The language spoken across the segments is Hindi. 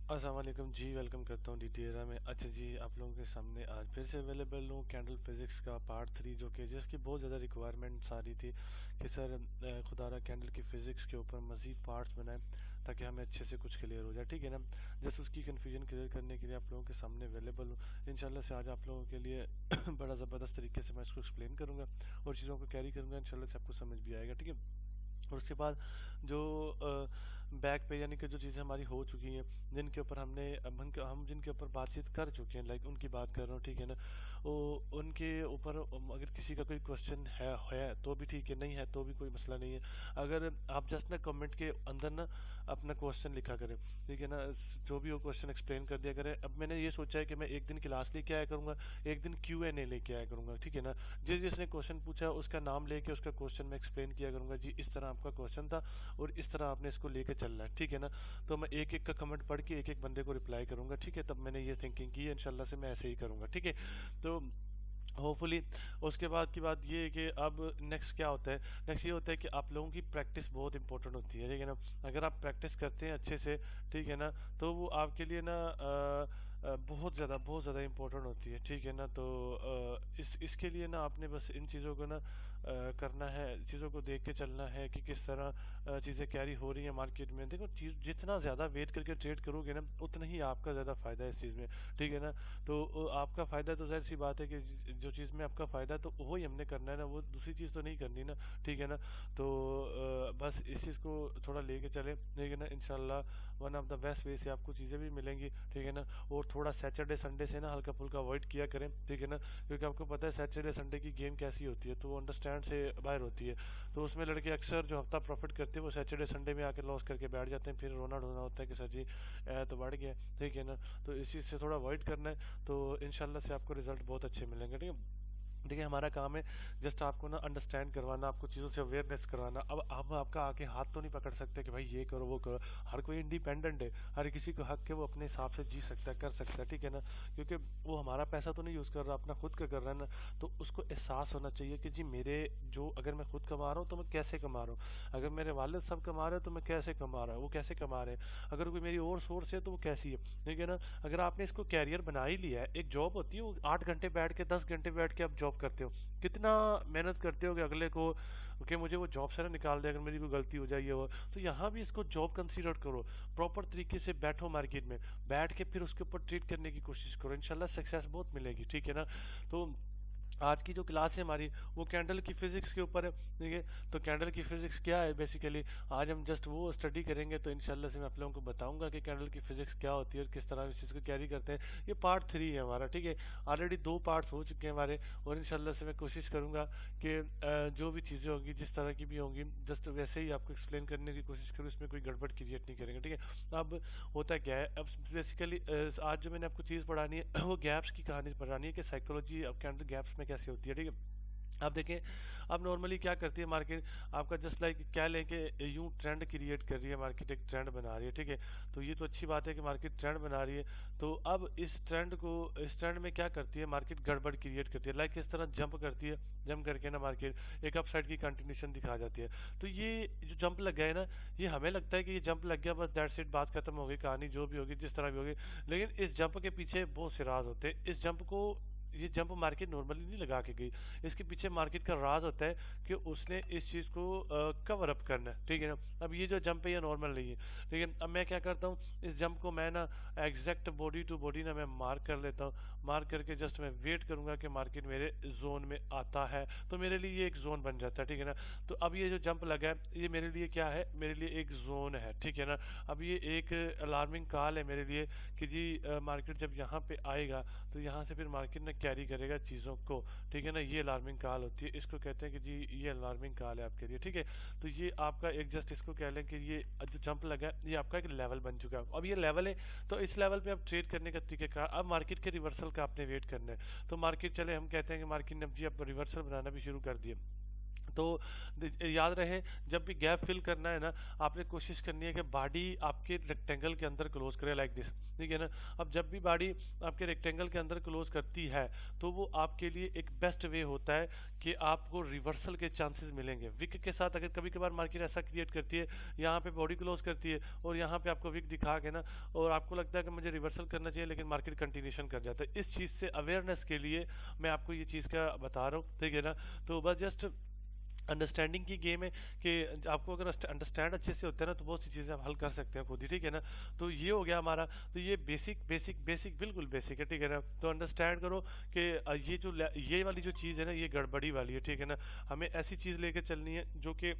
अस्सलाम वालेकुम जी, वेलकम करता हूँ डीटीएरा में। अच्छा जी, आप लोगों के सामने आज फिर से अवेलेबल हूँ कैंडल फिज़िक्स का पार्ट 3, जो कि जिसकी बहुत ज़्यादा रिक्वायरमेंट्स आ रही थी कि सर खुदारा कैंडल की फ़िज़िक्स के ऊपर मज़ीद पार्ट्स बनाएं ताकि हमें अच्छे से कुछ क्लियर हो जाए। ठीक है ना, जस्ट उसकी कन्फ्यूजन क्लियर करने के लिए आप लोगों के सामने अवेलेबल हूँ। इंशाल्लाह से आज आप लोगों के लिए बड़ा ज़बरदस्त तरीके से मैं इसको एक्सप्लेन करूँगा और चीज़ों को कैरी करूँगा। इंशाल्लाह से आपको समझ भी आएगा। ठीक है, और उसके बाद जो बैक पे यानी कि जो चीज़ें हमारी हो चुकी हैं, जिनके ऊपर हम जिनके ऊपर बातचीत कर चुके हैं, लाइक उनकी बात कर रहा हूँ। ठीक है ना, वो उनके ऊपर अगर किसी का कोई क्वेश्चन है तो भी ठीक है, नहीं है तो भी कोई मसला नहीं है। अगर आप जस्ट ना कमेंट के अंदर ना अपना क्वेश्चन लिखा करें, ठीक है ना, जो भी वो क्वेश्चन एक्सप्लेन कर दिया करें। अब मैंने ये सोचा है कि मैं एक दिन क्लास लेके आया करूँगा, एक दिन Q&A लेके आया करूँगा। ठीक है ना, जिसने क्वेश्चन पूछा उसका नाम लेके उसका क्वेश्चन मैं एक्सप्लेन किया करूँगा, जी इस तरह आपका क्वेश्चन था और इस तरह आपने इसको लेके चलना है। ठीक है ना, तो मैं एक एक का कमेंट पढ़ के एक एक बंदे को रिप्लाई करूँगा। ठीक है, तब मैंने ये थिंकिंग की है, इंशाल्लाह से मैं ऐसे ही करूँगा। ठीक है, तो होपफुली उसके बाद की बात ये है कि अब नेक्स्ट क्या होता है। नेक्स्ट ये होता है कि आप लोगों की प्रैक्टिस बहुत इंपॉर्टेंट होती है। ठीक है ना, अगर आप प्रैक्टिस करते हैं अच्छे से, ठीक है ना, तो वो आपके लिए ना बहुत ज़्यादा इंपॉर्टेंट होती है। ठीक है ना, तो इसके लिए ना आपने बस इन चीज़ों को ना करना है, चीज़ों को देख के चलना है कि किस तरह चीज़ें कैरी हो रही हैं मार्केट में। देखो चीज़ जितना ज़्यादा वेट करके ट्रेड करोगे ना, उतना ही आपका ज़्यादा फ़ायदा है इस चीज़ में। ठीक है ना, तो आपका फ़ायदा तो ज़ाहिर सी बात है कि जो चीज़ में आपका फ़ायदा है तो वही हमने करना है ना, वो दूसरी चीज़ तो नहीं करनी ना। ठीक है ना, तो बस इस चीज़ को थोड़ा लेके चले। ठीक है ना, इंशाल्लाह one of the best way से आपको चीज़ें भी मिलेंगी। ठीक है ना, और थोड़ा सैटरडे संडे से ना हल्का फुल्का अवॉइड किया करें। ठीक है ना, क्योंकि आपको पता है सैटरडे संडे की गेम कैसी होती है, तो वो अंडरस्टैंड से बाहर होती है। तो उसमें लड़के अक्सर जो हफ्ता प्रॉफिट करते हैं वो सैटरडे संडे में आकर लॉस करके बैठ जाते हैं, फिर रोना ढोना होता है कि सर जी तो बढ़ गया। ठीक है ना, तो इस चीज़ से थोड़ा अवॉइड करना है, तो इंशाल्लाह से आपको रिजल्ट बहुत अच्छे मिलेंगे। ठीक है, देखिए हमारा काम है जस्ट आपको ना अंडरस्टैंड करवाना, आपको चीज़ों से अवेयरनेस करवाना। अब हम आपका आके हाथ तो नहीं पकड़ सकते कि भाई ये करो वो करो। हर कोई इंडिपेंडेंट है, हर किसी को हक है वो अपने हिसाब से जी सकता है, कर सकता है। ठीक है ना, क्योंकि वो हमारा पैसा तो नहीं यूज़ कर रहा, अपना खुद का कर रहा है ना। तो उसको एहसास होना चाहिए कि जी मेरे जो अगर मैं खुद कमा रहा हूँ तो मैं कैसे कमा रहा हूँ, अगर मेरे वालिद सब कमा रहे हैं तो मैं कैसे कमा रहा हूँ, वो कैसे कमा रहे हैं, अगर कोई मेरी और सोर्स है तो वो कैसी है। ठीक है ना, अगर आपने इसको कैरियर बना ही लिया है, एक जॉब होती है वो 8 घंटे बैठ के 10 घंटे बैठ के आप जॉब करते हो, कितना मेहनत करते हो कि अगले को कि मुझे वो जॉब से ना निकाल दे अगर मेरी कोई गलती हो जाए ये वो। तो यहाँ भी इसको जॉब कंसीडर करो, प्रॉपर तरीके से बैठो मार्केट में, बैठ के फिर उसके ऊपर ट्रीट करने की कोशिश करो, इंशाल्लाह सक्सेस बहुत मिलेगी। ठीक है ना, तो आज की जो क्लास है हमारी वो कैंडल की फिजिक्स के ऊपर है। ठीक है, तो कैंडल की फिजिक्स क्या है बेसिकली, आज हम जस्ट वो स्टडी करेंगे। तो इंशाल्लाह से मैं आप लोगों को बताऊंगा कि कैंडल की फिजिक्स क्या होती है और किस तरह इस चीज़ को कैरी करते हैं। ये पार्ट 3 है हमारा। ठीक है, ऑलरेडी 2 पार्ट्स हो चुके हैं हमारे, और इंशाल्लाह से मैं कोशिश करूंगा कि जो भी चीज़ें होंगी जिस तरह की भी होंगी जस्ट वैसे ही आपको एक्सप्लेन करने की कोशिश करूँ, इसमें कोई गड़बड़ क्रिएट नहीं करेंगे। ठीक है, अब होता क्या है, अब बेसिकली आज जो मैंने आपको चीज़ पढ़ानी है वो गैप्स की कहानी पढ़ानी है कि साइकोलॉजी अब कैंडल गैप्स में कैसे होती है। ठीक है, अब देखें, अब नॉर्मली क्या करती है मार्केट, आपका जस्ट लाइक क्या लेके यूं ट्रेंड क्रिएट कर रही है मार्केट, एक ट्रेंड बना रही है। ठीक है, तो ये तो अच्छी बात है कि मार्केट ट्रेंड बना रही है। तो अब इस ट्रेंड में क्या करती है मार्केट, गड़बड़ क्रिएट करती है, लाइक इस तरह जंप करती है, जंप करके ना मार्केट एक अप साइड की कंटिन्यूशन दिखा जाती है। तो ये जो जंप लग गया है ना, ये हमें लगता है कि ये जंप लग गया बस दैट्स इट, बात खत्म हो गई, कहानी जो भी होगी जिस तरह भी होगी। लेकिन इस जंप के पीछे बहुत से राज होते हैं। इस जंप को, ये जंप मार्केट नॉर्मली नहीं लगा के गई, इसके पीछे मार्केट का राज होता है कि उसने इस चीज को कवर अप करना है। ठीक है ना, अब ये जो जंप है ये नॉर्मल नहीं है। ठीक है, अब मैं क्या करता हूँ, इस जंप को मैं ना एग्जैक्ट बॉडी टू बॉडी ना मैं मार्क कर लेता हूँ, मार्क करके जस्ट मैं वेट करूंगा कि मार्केट मेरे जोन में आता है, तो मेरे लिए ये एक जोन बन जाता है। ठीक है ना, तो अब ये जो जंप लगा है ये मेरे लिए क्या है, मेरे लिए एक जोन है। ठीक है ना, अब ये एक अलार्मिंग कॉल है मेरे लिए कि जी मार्केट जब यहाँ पे आएगा तो यहाँ से फिर मार्केट ने कैरी करेगा चीज़ों को। ठीक है ना, ये अलार्मिंग कॉल होती है, इसको कहते हैं कि जी ये अलार्मिंग कॉल है आपके लिए। ठीक है, तो ये आपका एक जस्ट इसको कह लें कि ये जो जंप लगा है ये आपका एक लेवल बन चुका है। अब ये लेवल है, तो इस लेवल पे आप ट्रेड करने का तरीके का, अब मार्केट के रिवर्सल का आपने वेट करना है। तो मार्केट चले, हम कहते हैं कि मार्केट ने जी अब रिवर्सल बनाना भी शुरू कर दिया, तो याद रहे, जब भी गैप फिल करना है ना, आपने कोशिश करनी है कि बॉडी आपके रेक्टेंगल के अंदर क्लोज करे लाइक दिस, ठीक है ना। अब जब भी बॉडी आपके रेक्टेंगल के अंदर क्लोज करती है तो वो आपके लिए एक बेस्ट वे होता है कि आपको रिवर्सल के चांसेस मिलेंगे। विक के साथ अगर कभी कभार मार्केट ऐसा क्रिएट करती है, यहाँ पे बॉडी क्लोज करती है और यहाँ पे आपको विक दिखा के ना, और आपको लगता है कि मुझे रिवर्सल करना चाहिए, लेकिन मार्केट कंटिन्यूशन कर जाता है। इस चीज़ से अवेयरनेस के लिए मैं आपको ये चीज़ का बता रहा हूँ, ठीक है ना। तो बस जस्ट अंडरस्टैंडिंग की गेम है कि आपको अगर अंडरस्टैंड अच्छे से होता है ना, तो बहुत सी चीज़ें आप हल कर सकते हैं खुद ही, ठीक है ना। तो ये हो गया हमारा, तो ये बेसिक बिल्कुल बेसिक है, ठीक है ना। तो अंडरस्टैंड करो कि ये वाली जो चीज़ है ना, ये गड़बड़ी वाली है, ठीक है ना। हमें ऐसी चीज़ लेके चलनी है जो कि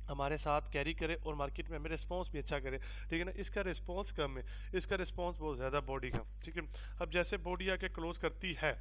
हमारे साथ कैरी करे और मार्केट में हमें रिस्पॉन्स भी अच्छा करे, ठीक है ना। इसका रिस्पॉन्स कम है, इसका रिस्पॉन्स बहुत ज़्यादा बॉडी का, ठीक है। अब जैसे बॉडी आके क्लोज करती है,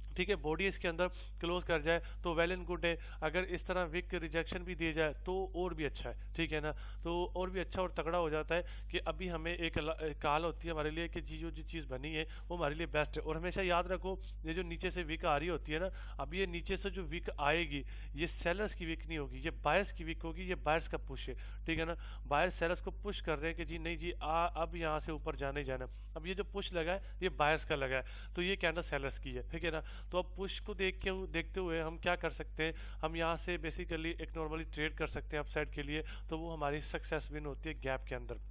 ठीक है, बॉडी इसके अंदर क्लोज कर जाए तो वेल एंड गुड है। अगर इस तरह विक रिजेक्शन भी दिए जाए तो और भी अच्छा है, ठीक है ना। तो और भी अच्छा और तगड़ा हो जाता है कि अभी हमें एक काल होती है हमारे लिए कि जो चीज़ बनी है वो हमारे लिए बेस्ट है। और हमेशा याद रखो, ये जो नीचे से विक आ रही होती है ना, अब ये नीचे से जो विक आएगी, ये सेलर्स की विक नहीं होगी, ये बायर्स की विक होगी, ये बायर्स का पुश है, ठीक है ना। बायर्स सेलर्स को पुश कर रहे हैं कि जी नहीं जी, अब यहाँ से ऊपर जाने ही जाना। अब ये जो पुश लगा है ये बायर्स का लगा है, तो ये कैंडल सेलर्स की है, ठीक है ना। तो अब पुश को देखते हुए हम क्या कर सकते हैं, हम यहाँ से बेसिकली एक नॉर्मली ट्रेड कर सकते हैं अपसाइड के लिए, तो वो हमारी सक्सेस विन होती है गैप के अंदर,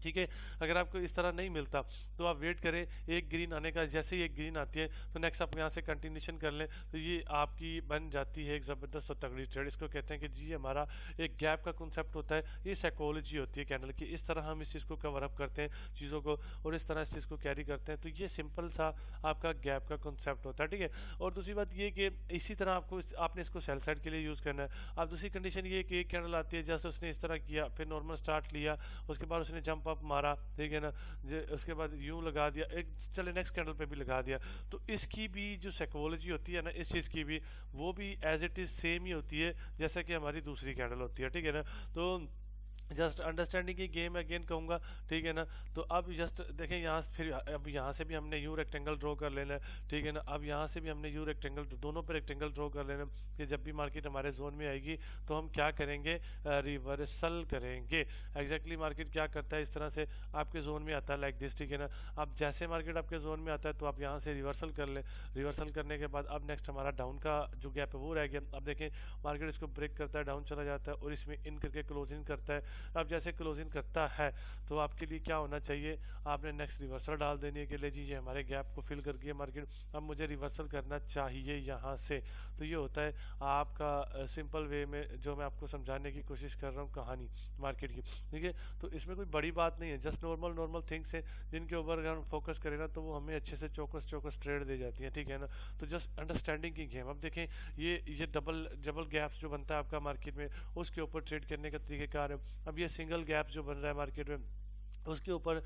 ठीक है। अगर आपको इस तरह नहीं मिलता तो आप वेट करें एक ग्रीन आने का, जैसे ही एक ग्रीन आती है तो नेक्स्ट आप यहाँ से कंटिन्यूशन कर लें, तो ये आपकी बन जाती है एक ज़बरदस्त और तगड़ी ट्रेड। इसको कहते हैं कि जी हमारा एक गैप का कॉन्सेप्ट होता है, ये साइकोलॉजी होती है कैंडल की। इस तरह हम इस चीज़ को कवर अप करते हैं चीज़ों को, और इस तरह इस चीज़ को कैरी करते हैं। तो ये सिंपल सा आपका गैप का कॉन्सेप्ट होता है, ठीक है। और दूसरी बात ये कि इसी तरह आपने इसको सेल साइड के लिए यूज़ करना है। अब दूसरी कंडीशन ये कि एक कैंडल आती है, जैसे उसने इस तरह किया, फिर नॉर्मल स्टार्ट लिया, उसके बाद उसने जंप अप मारा, ठीक है ना, उसके बाद यूं लगा दिया, एक चले नेक्स्ट कैंडल पे भी लगा दिया। तो इसकी भी जो साइकोलॉजी होती है ना इस चीज़ की भी, वो भी एज इट इज़ सेम ही होती है जैसा कि हमारी दूसरी कैंडल होती है, ठीक है ना। तो जस्ट अंडरस्टैंडिंग की गेम अगेन कहूँगा, ठीक है ना। तो अब जस्ट देखें यहाँ से, फिर अब यहाँ से भी हमने यू रेक्टेंगल ड्रॉ कर लेना है, ठीक है ना। अब यहाँ से भी हमने यू रेक्टेंगल, दोनों पे रेक्टेंगल ड्रॉ कर लेना है कि जब भी मार्केट हमारे जोन में आएगी तो हम क्या करेंगे, रिवर्सल करेंगे। एग्जैक्टली मार्केट क्या करता है, इस तरह से आपके जोन में आता है लाइक दिस, ठीक है ना। अब जैसे मार्केट आपके जोन में आता है तो आप यहाँ से रिवर्सल कर लें। रिवर्सल करने के बाद अब नेक्स्ट हमारा डाउन का जो गैप है वो रह गया। अब देखें मार्केट इसको ब्रेक करता है, डाउन चला जाता है और इसमें इन करके क्लोजिंग करता है। अब जैसे क्लोजिंग करता है तो आपके लिए क्या होना चाहिए, आपने नेक्स्ट रिवर्सल डाल देने के लिए, जी ये हमारे गैप को फिल कर गया मार्केट, अब मुझे रिवर्सल करना चाहिए यहाँ से। तो ये होता है आपका सिंपल वे में जो मैं आपको समझाने की कोशिश कर रहा हूँ कहानी मार्केट की, ठीक है। तो इसमें कोई बड़ी बात नहीं है, जस्ट नॉर्मल थिंग्स है जिनके ऊपर अगर हम फोकस करें ना तो वो हमें अच्छे से चौकस ट्रेड दे जाती है, ठीक है ना। तो जस्ट अंडरस्टैंडिंग की गेम। अब देखें ये डबल गैप्स जो बनता है आपका मार्केट में, उसके ऊपर ट्रेड करने का तरीकेकार है। अब ये सिंगल गैप जो बन रहा है मार्केट में, उसके ऊपर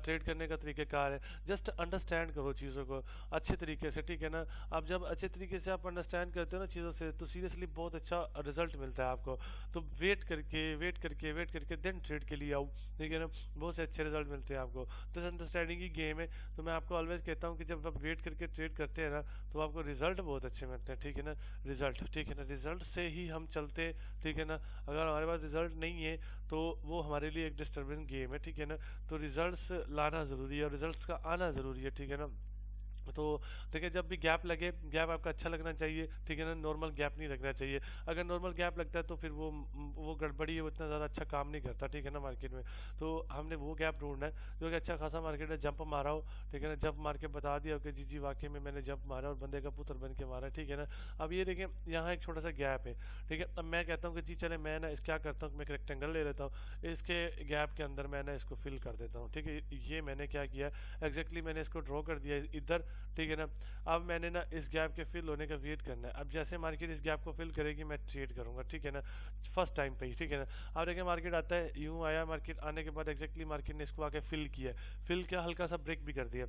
ट्रेड करने का तरीक़ेकार है। जस्ट अंडरस्टैंड करो चीज़ों को अच्छे तरीके से, ठीक है ना। अब जब अच्छे तरीके से आप अंडरस्टैंड करते हो ना चीज़ों से, तो सीरियसली बहुत अच्छा रिजल्ट मिलता है आपको। तो वेट करके देन ट्रेड के लिए आओ, ठीक है ना, बहुत से अच्छे रिजल्ट मिलते हैं आपको। तो अंडरस्टैंडिंग की गेम है। तो मैं आपको ऑलवेज कहता हूँ कि जब आप वेट करके ट्रेड करते हैं ना तो आपको रिजल्ट बहुत अच्छे मिलते हैं, ठीक है ना। रिजल्ट, ठीक है ना, रिजल्ट से ही हम चलते, ठीक है ना। अगर हमारे पास रिजल्ट नहीं है तो वो हमारे लिए एक डिस्टर्बिंग गेम है, ठीक है ना। तो रिजल्ट्स लाना ज़रूरी है और रिजल्ट्स का आना ज़रूरी है, ठीक है ना। तो देखिए जब भी गैप लगे, गैप आपका अच्छा लगना चाहिए, ठीक है ना, नॉर्मल गैप नहीं लगना चाहिए। अगर नॉर्मल गैप लगता है तो फिर वो गड़बड़ी है, वो इतना ज़्यादा अच्छा काम नहीं करता, ठीक है ना मार्केट में। तो हमने वो गैप ढूंढना है जो कि अच्छा खासा मार्केट में जंप मारा हो, ठीक है ना। जंप मार के बता दिया कि जी वाकई में मैंने जंप मारा और बंदे का पुत्र बन के मारा, ठीक है ना। अब ये देखें यहाँ एक छोटा सा गैप है, ठीक है। अब मैं कहता हूँ कि जी चले मैं ना क्या करता हूँ, मैं एक रेक्टेंगल ले लेता हूँ, इसके गैप के अंदर मैं ना इसको फिल कर देता हूँ, ठीक है। ये मैंने क्या किया, एग्जैक्टली मैंने इसको ड्रॉ कर दिया इधर, ठीक है ना। अब मैंने ना इस गैप के फिल होने का वेट करना है। अब जैसे मार्केट इस गैप को फिल करेगी मैं ट्रेड करूंगा, ठीक है ना, फर्स्ट टाइम पे ही, ठीक है ना। अब देखिए मार्केट आता है, यूं आया, मार्केट आने के बाद एग्जैक्टली मार्केट ने इसको आके फिल किया, फिल किया, हल्का सा ब्रेक भी कर दिया।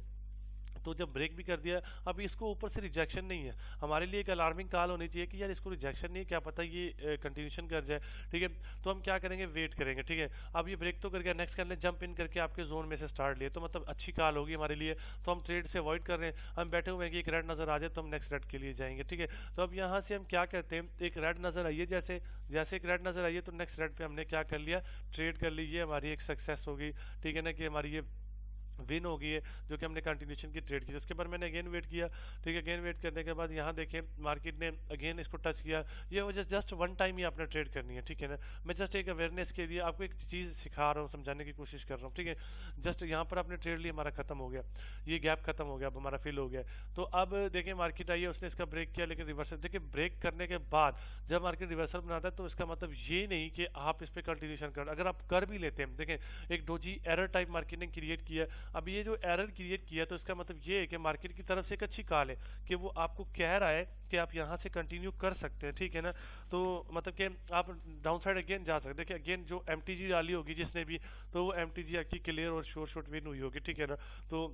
तो जब ब्रेक भी कर दिया, अब इसको ऊपर से रिजेक्शन नहीं है, हमारे लिए एक अलार्मिंग कॉल होनी चाहिए कि यार इसको रिजेक्शन नहीं है, क्या पता ये कंटिन्यूशन कर जाए। ठीक है, तो हम क्या करेंगे, वेट करेंगे। ठीक है, अब ये ब्रेक तो कर गया, नेक्स्ट करने जंप इन करके आपके जोन में से स्टार्ट लिए, तो मतलब अच्छी कॉल होगी हमारे लिए। तो हम ट्रेड से अवॉइड कर रहे हैं, हम बैठे हुए हैं कि एक रेड नज़र आ जाए तो हम नेक्स्ट रेड के लिए जाएंगे। ठीक है, तो अब यहाँ से हम क्या करते हैं, एक रेड नज़र आई है, जैसे जैसे एक रेड नज़र आई है तो नेक्स्ट रेड पे हमने क्या कर लिया, ट्रेड कर ली। ये हमारी एक सक्सेस होगी। ठीक है ना, कि हमारी ये विन हो गई है जो कि हमने कंटिन्यूशन की ट्रेड की। उसके बाद मैंने अगेन वेट किया। ठीक है, अगेन वेट करने के बाद यहाँ देखें मार्केट ने अगेन इसको टच किया। ये वजह जस्ट वन टाइम ही आपने ट्रेड करनी है। ठीक है ना, मैं जस्ट एक अवेयरनेस के लिए आपको एक चीज़ सिखा रहा हूँ, समझाने की कोशिश कर रहा हूँ। ठीक है, जस्ट यहाँ पर आपने ट्रेड ली, हमारा खत्म हो गया, ये गैप खत्म हो गया, अब हमारा फिल हो गया। तो अब देखें मार्केट आई है, उसने इसका ब्रेक किया, लेकिन रिवर्सल देखिए, ब्रेक करने के बाद जब मार्केट रिवर्सल बनाता है तो इसका मतलब ये नहीं कि आप इस पर कंटिन्यूशन कर, अगर आप कर भी लेते हैं, देखें एक डोजी एरर टाइप मार्केट ने क्रिएट किया। अब ये जो एरर क्रिएट किया तो इसका मतलब ये है कि मार्केट की तरफ से एक अच्छी कॉल है कि वो आपको कह रहा है कि आप यहाँ से कंटिन्यू कर सकते हैं। ठीक है ना, तो मतलब कि आप डाउन साइड अगेन जा सकते हैं। देखिए अगेन जो एमटीजी डाली होगी जिसने भी, तो वो एमटीजी आपकी क्लियर और शॉर्ट शॉर्ट विन हुई होगी। ठीक है ना, तो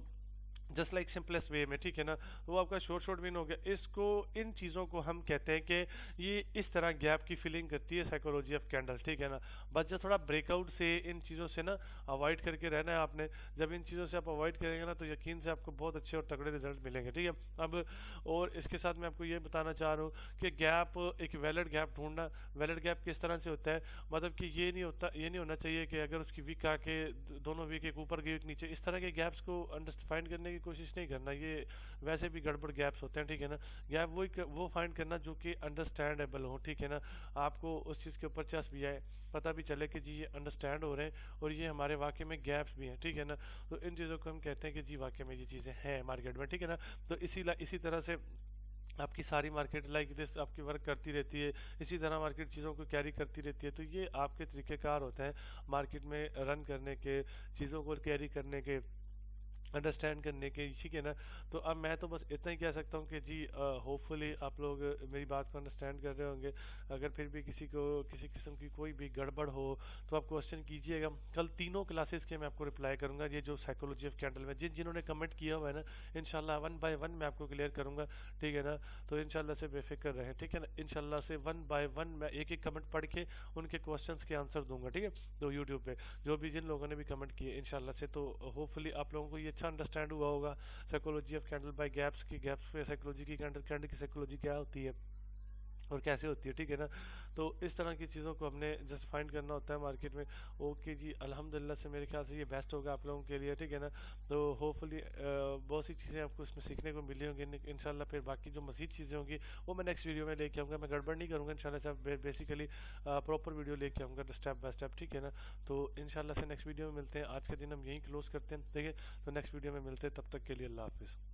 जस्ट लाइक सिंपलेस्ट वे में। ठीक है ना, तो वो आपका शॉर्ट शॉर्ट विन हो गया। इसको, इन चीज़ों को हम कहते हैं कि ये इस तरह गैप की फीलिंग करती है साइकोलॉजी ऑफ कैंडल। ठीक है ना, बस जो थोड़ा ब्रेकआउट से इन चीज़ों से ना अवॉइड करके रहना है आपने। जब इन चीज़ों से आप अवॉइड करेंगे ना तो यकीन से आपको बहुत अच्छे और तगड़े रिजल्ट मिलेंगे। ठीक है, अब और इसके साथ मैं आपको ये बताना चाह रहा हूँ कि गैप, एक वैलिड गैप ढूंढना। वैलिड गैप किस तरह से होता है, मतलब कि ये नहीं होता, ये नहीं होना चाहिए कि अगर उसकी वीक आके दोनों वीक एक ऊपर गई एक नीचे, इस तरह के गैप्स को फाइंड करने की कोशिश नहीं करना, ये वैसे भी गड़बड़ गैप्स होते हैं। ठीक है ना, गैप वो फाइंड करना जो कि अंडरस्टैंडेबल हो। ठीक है ना, आपको उस चीज़ के ऊपर चस्प भी आए, पता भी चले कि जी ये अंडरस्टैंड हो रहे हैं और ये हमारे वाकई में गैप्स भी हैं। ठीक है ना, तो इन चीज़ों को हम कहते हैं कि जी वाकई में ये चीज़ें हैं मार्केट में। ठीक है ना, तो इसी तरह से आपकी सारी मार्केट लाइक दिस आपकी वर्क करती रहती है, इसी तरह मार्केट चीज़ों को कैरी करती रहती है। तो ये आपके तरीक़ेकार होते हैं मार्केट में रन करने के, चीज़ों को कैरी करने के, अंडरस्टैंड करने के। ठीक है ना, तो अब मैं तो बस इतना ही कह सकता हूँ कि जी होपफुली आप लोग मेरी बात को अंडरस्टैंड कर रहे होंगे। अगर फिर भी किसी को किसी किस्म की कोई भी गड़बड़ हो तो आप क्वेश्चन कीजिएगा। कल तीनों क्लासेस के मैं आपको रिप्लाई करूँगा, ये जो साइकोलॉजी ऑफ कैंडल में जिन्होंने कमेंट किया हुआ है ना, इंशाल्लाह 1 बाय 1 मैं आपको क्लियर करूँगा। ठीक है ना, तो इंशाल्लाह से बेफिक्र रहें। ठीक है ना, इंशाल्लाह से 1 बाय 1 मैं एक एक कमेंट पढ़ के उनके क्वेश्चंस के आंसर दूंगा। ठीक है, तो यूट्यूब पे जो भी जिन लोगों ने भी कमेंट किए इंशाल्लाह से, तो होपफुली आप लोगों को ये अच्छा अंडरस्टैंड हुआ होगा psychology of candle by gaps की, गैप्स पे साइकोलॉजी की, कैंडल की साइकोलॉजी क्या होती है और कैसे होती है। ठीक है ना, तो इस तरह की चीज़ों को हमने जस्ट फाइंड करना होता है मार्केट में। ओके जी, अल्हम्दुलिल्लाह से मेरे ख्याल से ये बेस्ट होगा आप लोगों के लिए। ठीक है ना, तो होपफुली बहुत सी चीज़ें आपको इसमें सीखने को मिली होंगी इंशाल्लाह। फिर बाकी जो मज़ीद चीज़ें होंगी वो मैं नेक्स्ट वीडियो में लेके आऊँगा, मैं गड़बड़ नहीं करूँगा इंशाल्लाह से, बेसिकली प्रॉपर वीडियो लेके आऊँगा स्टेप बाय स्टेप। ठीक है ना, तो इंशाल्लाह से नेक्स्ट वीडियो में मिलते हैं। आज के दिन हम यहीं क्लोज करते हैं। ठीक है, तो नेक्स्ट वीडियो में मिलते हैं, तब तक के लिए अल्लाह हाफिज़।